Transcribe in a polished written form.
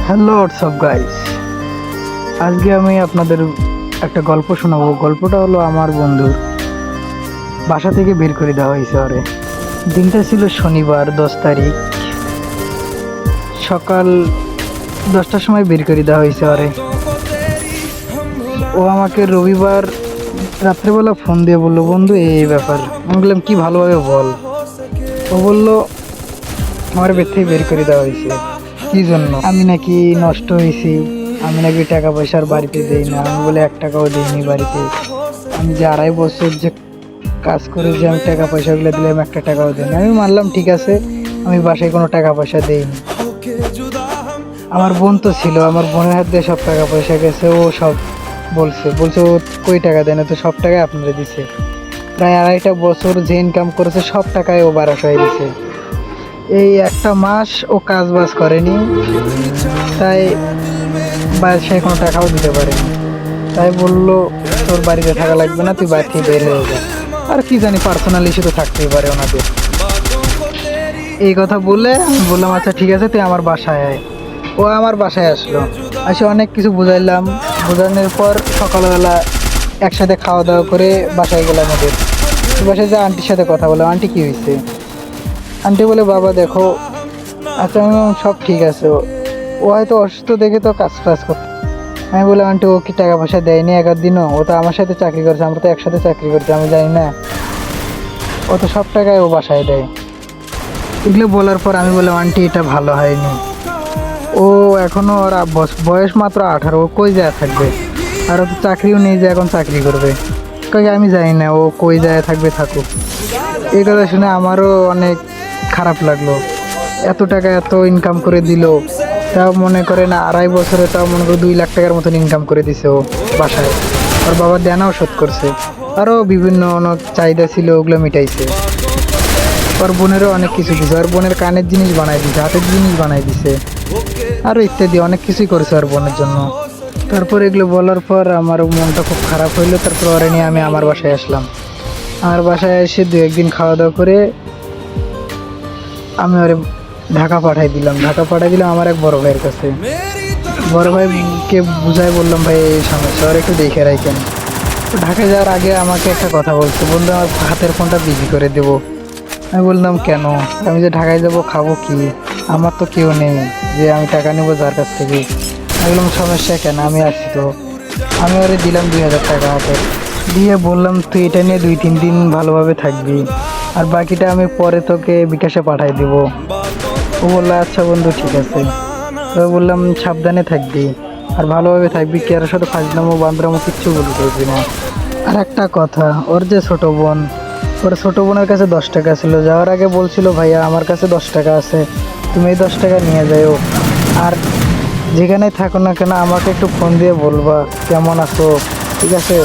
Hello WhatsApp guys, আজকে আমি আপনাদের একটা গল্প শোনাবো। গল্পটা হলো আমার বন্ধুর বাসা থেকে বের করে দেওয়া হয়েছে ওরে। দিনটা ছিল শনিবার 10 তারিখ, সকাল 10টার সময় বের করে দেওয়া হয়েছে ওরে। ও আমাকে রবিবার রাত্রেবেলা ফোন দিয়ে বললো, বন্ধু এই ব্যাপার। আমি বললাম কি, ভালোভাবে বল। ও বললো আমার বের থেকে বের করে দেওয়া হয়েছে। কি জন্য? আমি নাকি নষ্ট হয়েছি, আমি নাকি টাকা পয়সার বাড়িতে দেই না। আমি বলে 1 টাকাও দিইনি বাড়িতে। আমি যে 2.5 বছর যে কাজ করে যে আমি টাকা পয়সাগুলো দিলাম, 1 টাকাও দিইনি। আমি মানলাম ঠিক আছে, আমি বাসায় কোনো টাকা পয়সা দেইনি। আমার বোন তো ছিল, আমার বোনের হাত দিয়ে সব টাকা পয়সা গেছে। ও সব বলছে ও কই টাকা দেয় না, তো সব টাকায় আপনারা দিছে। প্রায় 2.5 বছর যে ইনকাম করেছে সব টাকায় ও বারাসায় দিছে। এই একটা মাস ও কাজ বাজ করেনি, তাই বাসায় কোনো টাকাও দিতে পারেনি। তাই বললো তোর বাড়িতে থাকা লাগবে না, তুই বাড়ি থেকে বের হয়ে যা। আর কি জানি, পার্সোনাল ইস্যু তো থাকতেই পারে ওনাদের। এই কথা বলে আমি বললাম আচ্ছা ঠিক আছে, তুই আমার বাসায় আয়। ও আমার বাসায় আসলো, এসে অনেক কিছু বুঝাইলাম। বোঝানোর পর সকালবেলা একসাথে খাওয়া দাওয়া করে বাসায় গেলাম ওদের। বাসায় যে আন্টির সাথে কথা বললাম, আন্টি কি হয়েছে? আন্টি বলে বাবা দেখো। আচ্ছা, আমি বললাম, সব ঠিক আছে। ও হয়তো অসুস্থ দেখে তো কাজ টাজ করতে। আমি বললাম আন্টি ও কি টাকা পয়সা দেয়নি 1 দিনও? ও তো আমার সাথে চাকরি করছে, আমরা তো একসাথে চাকরি করছি, আমি জানি না? ও তো সব টাকায় ও বাসায় দেয়। এগুলো বলার পর আমি বললাম আন্টি এটা ভালো হয়নি। ও এখনো ওর বয়স মাত্র 18, ও কই যায় থাকবে? আর ও তো চাকরিও নেই যে এখন চাকরি করবে। কই আমি জানি না, ও কই যায় থাকবে, থাকুক। এই কথা শুনে আমারও অনেক খারাপ লাগলো। এত টাকা এত ইনকাম করে দিল, তাও মনে করে না 2.5 বছরে, তাও মনে করে 2 লাখ টাকার মতন ইনকাম করে দিছে ও বাসায়। ওর বাবার দেনাও শোধ করছে, আরও বিভিন্ন অনেক চাহিদা ছিল ওগুলো মিটাইছে। ওর বোনেরও অনেক কিছু দিছে, ওর বোনের কানের জিনিস বানাই দিছে, হাতের জিনিস বানাই দিছে, আরও ইত্যাদি অনেক কিছুই করেছে ওর বোনের জন্য। তারপর এগুলো বলার পর আমার মনটা খুব খারাপ হইলো। তারপর ওরে নিয়ে আমি আমার বাসায় আসলাম। আমার বাসায় এসে 2-1 দিন খাওয়া দাওয়া করে আমি ওরে ঢাকা পাঠাই দিলাম আমার এক বড় ভাইয়ের কাছে। বড় ভাইকে বুঝাই বললাম, ভাই এই সমস্যা, ওর একটু দেখে রাখেন। তো ঢাকায় যাওয়ার আগে আমাকে একটা কথা বলছে, বললো আমার হাতের ফোনটা বিক্রি করে দেবো। আমি বললাম কেন? আমি যে ঢাকায় যাব খাবো কি? আমার তো কেউ নেই যে আমি টাকা নেবো যার কাছ থেকে। আমি বললাম সমস্যা কেন, আমি আসছি তো। আমি ওরে দিলাম 2,000 টাকা হাতে দিয়ে, বললাম তুই এটা নিয়ে 2-3 দিন ভালোভাবে থাকবি, আর বাকিটা আমি পরে তোকে বিকাশে পাঠাই দিব। ও বললো আচ্ছা বন্ধু ঠিক আছে। তো বললাম সাবধানে থাকবি আর ভালোভাবে থাকবি, কি আর সাথে ফাজলামো বান্দরামো কিচ্ছু করবি না। আর একটা কথা, ওর যে ছোট বোন, ওর ছোট বোনের কাছে 10 টাকা ছিল। যাওয়ার আগে বলছিল ভাইয়া আমার কাছে 10 টাকা আছে, তুমি এই 10 টাকা নিয়ে যাও। আর যেখানেই থাকো না কেন আমাকে একটু ফোন দিয়ে বলবা কেমন আছো, ঠিক আছে?